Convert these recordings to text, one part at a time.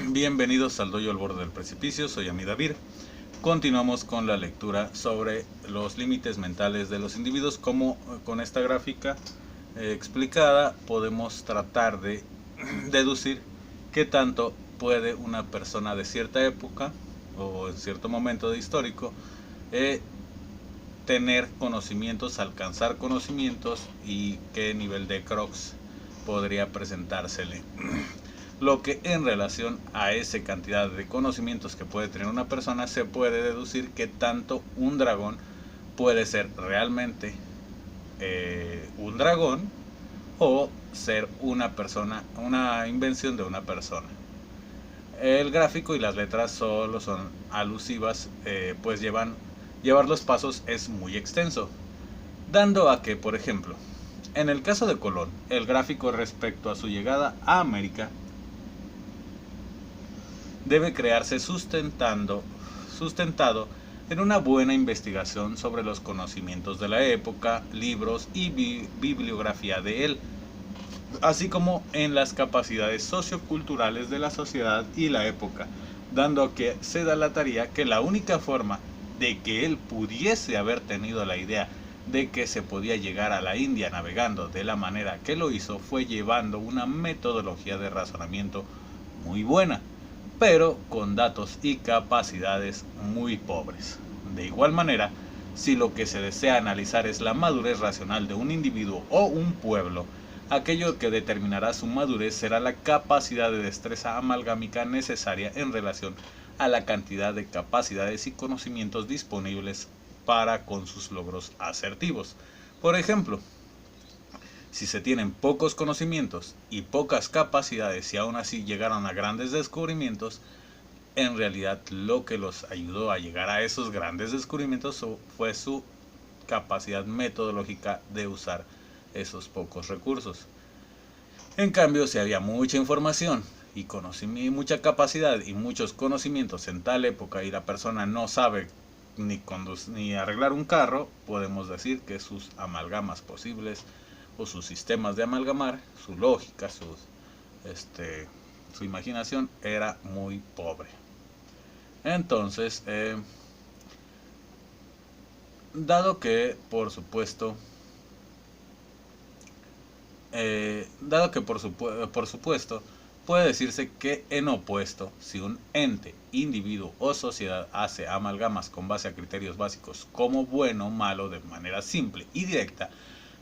Bienvenidos al Dojo al Borde del Precipicio, soy Amidavir. Continuamos con la lectura sobre los límites mentales de los individuos. Como con esta gráfica explicada podemos tratar de deducir qué tanto puede una persona de cierta época o en cierto momento de histórico tener conocimientos, alcanzar conocimientos y qué nivel de crocs podría presentársele. Lo que en relación a esa cantidad de conocimientos que puede tener una persona se puede deducir que tanto un dragón puede ser realmente un dragón o ser una persona, una invención de una persona. El gráfico y las letras solo son alusivas, pues llevar los pasos es muy extenso, dando a que, por ejemplo, en el caso de Colón, el gráfico respecto a su llegada a América debe crearse sustentado en una buena investigación sobre los conocimientos de la época, libros y bibliografía de él, así como en las capacidades socioculturales de la sociedad y la época, dando a que se da la tarea que la única forma de que él pudiese haber tenido la idea de que se podía llegar a la India navegando de la manera que lo hizo fue llevando una metodología de razonamiento muy buena, pero con datos y capacidades muy pobres. De igual manera, si lo que se desea analizar es la madurez racional de un individuo o un pueblo, aquello que determinará su madurez será la capacidad de destreza amalgámica necesaria en relación a la cantidad de capacidades y conocimientos disponibles para con sus logros asertivos. Por ejemplo, si se tienen pocos conocimientos y pocas capacidades y aún así llegaron a grandes descubrimientos, en realidad lo que los ayudó a llegar a esos grandes descubrimientos fue su capacidad metodológica de usar esos pocos recursos. En cambio, si había mucha información y mucha capacidad y muchos conocimientos en tal época y la persona no sabe ni arreglar un carro, podemos decir que sus amalgamas posibles o sus sistemas de amalgamar, su lógica, su imaginación era muy pobre. Entonces, dado que por supuesto, por supuesto, puede decirse que en opuesto, si un ente, individuo o sociedad hace amalgamas con base a criterios básicos como bueno o malo de manera simple y directa,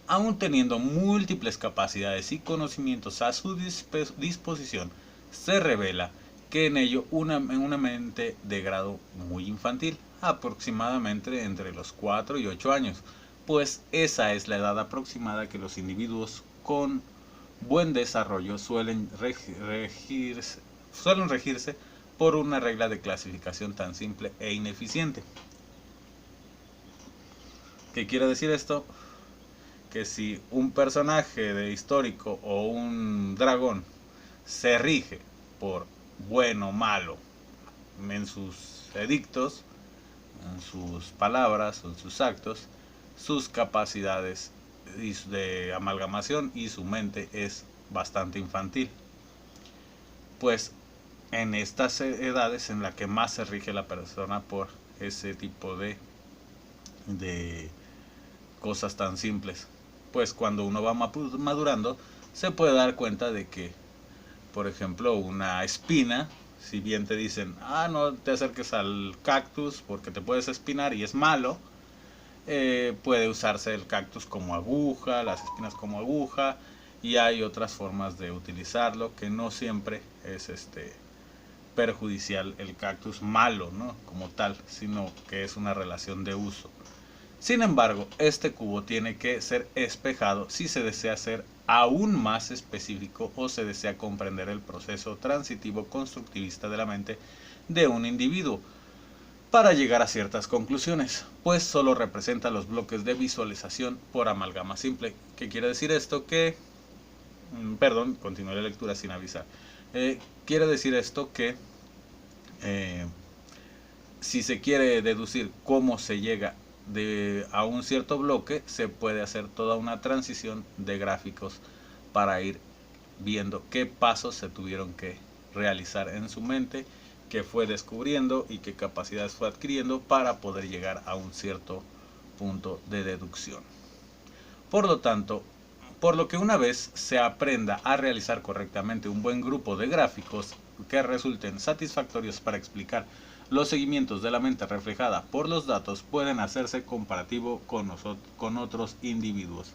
aun teniendo múltiples capacidades y conocimientos a su disposición, se revela que en ello una mente de grado muy infantil, aproximadamente entre los 4 y 8 años, pues esa es la edad aproximada que los individuos con buen desarrollo suelen regirse por una regla de clasificación tan simple e ineficiente. ¿Qué quiere decir esto? Que si un personaje de histórico o un dragón se rige por bueno o malo en sus edictos, en sus palabras o en sus actos, sus capacidades de amalgamación y su mente es bastante infantil. Pues en estas edades en la que más se rige la persona por ese tipo de cosas tan simples. Pues cuando uno va madurando se puede dar cuenta de que, por ejemplo, una espina, si bien te dicen, no te acerques al cactus porque te puedes espinar y es malo, puede usarse el cactus como aguja, las espinas como aguja, y hay otras formas de utilizarlo que no siempre es perjudicial el cactus malo, ¿no? Como tal, sino que es una relación de uso. Sin embargo, este cubo tiene que ser espejado si se desea ser aún más específico o se desea comprender el proceso transitivo constructivista de la mente de un individuo para llegar a ciertas conclusiones, pues solo representa los bloques de visualización por amalgama simple. ¿Qué quiere decir esto? Perdón, continué la lectura sin avisar. Quiere decir esto que si se quiere deducir cómo se llega a un cierto bloque, se puede hacer toda una transición de gráficos para ir viendo qué pasos se tuvieron que realizar en su mente, qué fue descubriendo y qué capacidades fue adquiriendo para poder llegar a un cierto punto de deducción. Por lo tanto, por lo que una vez se aprenda a realizar correctamente un buen grupo de gráficos que resulten satisfactorios para explicar los seguimientos de la mente reflejada por los datos, pueden hacerse comparativo con otros individuos,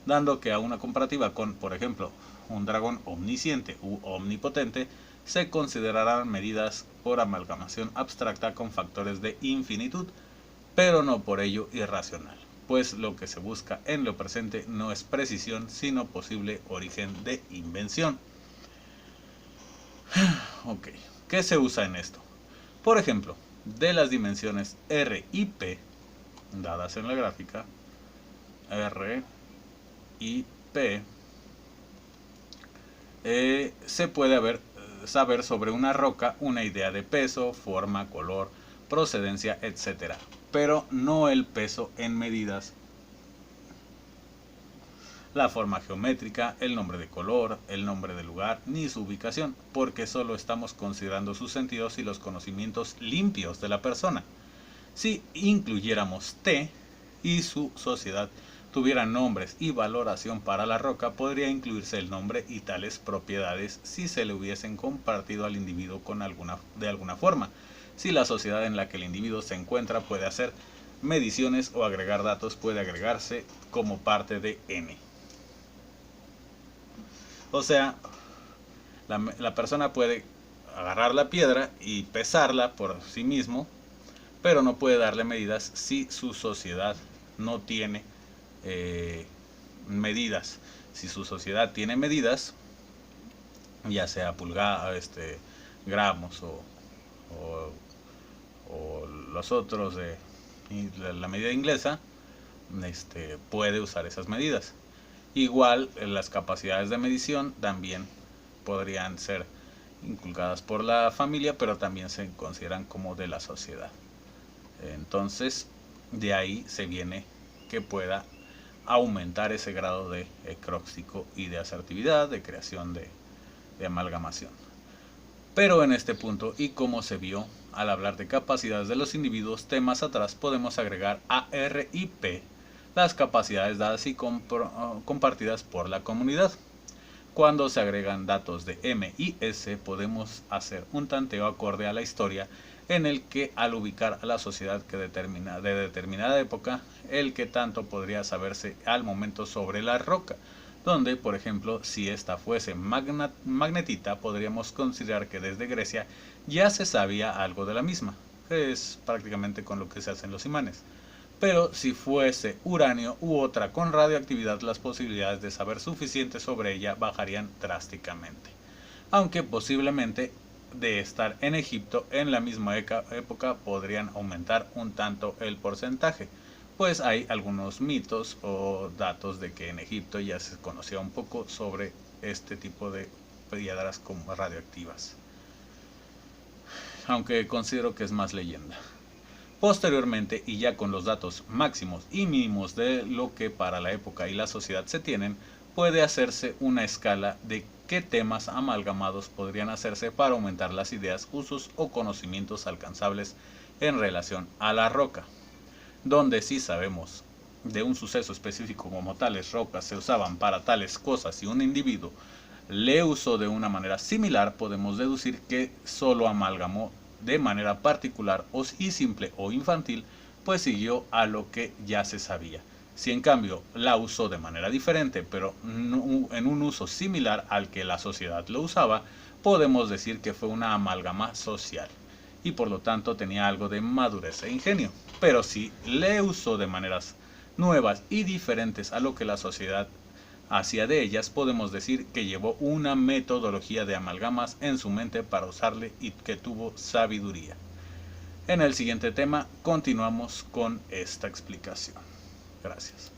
dando que a una comparativa con, por ejemplo, un dragón omnisciente u omnipotente, se considerarán medidas por amalgamación abstracta con factores de infinitud, pero no por ello irracional, pues lo que se busca en lo presente no es precisión, sino posible origen de invención. Ok, ¿qué se usa en esto? Por ejemplo, de las dimensiones R y P, dadas en la gráfica, R y P, se puede saber sobre una roca una idea de peso, forma, color, procedencia, etc. Pero no el peso en medidas, la forma geométrica, el nombre de color, el nombre de lugar, ni su ubicación, porque solo estamos considerando sus sentidos y los conocimientos limpios de la persona. Si incluyéramos T y su sociedad tuviera nombres y valoración para la roca, podría incluirse el nombre y tales propiedades si se le hubiesen compartido al individuo de alguna forma. Si la sociedad en la que el individuo se encuentra puede hacer mediciones o agregar datos, puede agregarse como parte de N. O sea, la persona puede agarrar la piedra y pesarla por sí mismo, pero no puede darle medidas si su sociedad no tiene medidas. Si su sociedad tiene medidas, ya sea pulgadas, gramos o los otros de la medida inglesa, puede usar esas medidas. Igual las capacidades de medición también podrían ser inculcadas por la familia, pero también se consideran como de la sociedad. Entonces, de ahí se viene que pueda aumentar ese grado de ecróxico y de asertividad, de creación de amalgamación. Pero en este punto, y como se vio al hablar de capacidades de los individuos, temas atrás podemos agregar a R y P las capacidades dadas y compartidas por la comunidad. Cuando se agregan datos de M y S, podemos hacer un tanteo acorde a la historia, en el que al ubicar a la sociedad de determinada época, el que tanto podría saberse al momento sobre la roca, donde, por ejemplo, si esta fuese magnetita, podríamos considerar que desde Grecia ya se sabía algo de la misma, que es prácticamente con lo que se hacen los imanes. Pero si fuese uranio u otra con radioactividad, las posibilidades de saber suficiente sobre ella bajarían drásticamente. Aunque posiblemente de estar en Egipto en la misma época podrían aumentar un tanto el porcentaje, pues hay algunos mitos o datos de que en Egipto ya se conocía un poco sobre este tipo de piedras como radioactivas, aunque considero que es más leyenda. Posteriormente, y ya con los datos máximos y mínimos de lo que para la época y la sociedad se tienen, puede hacerse una escala de qué temas amalgamados podrían hacerse para aumentar las ideas, usos o conocimientos alcanzables en relación a la roca, donde si sabemos de un suceso específico como tales rocas se usaban para tales cosas y un individuo le usó de una manera similar, podemos deducir que solo amalgamó de manera particular y simple o infantil, pues siguió a lo que ya se sabía. Si en cambio la usó de manera diferente, pero en un uso similar al que la sociedad lo usaba, podemos decir que fue una amalgama social y por lo tanto tenía algo de madurez e ingenio. Pero si le usó de maneras nuevas y diferentes a lo que la sociedad hacía de ellas, podemos decir que llevó una metodología de amalgamas en su mente para usarle y que tuvo sabiduría. En el siguiente tema continuamos con esta explicación. Gracias.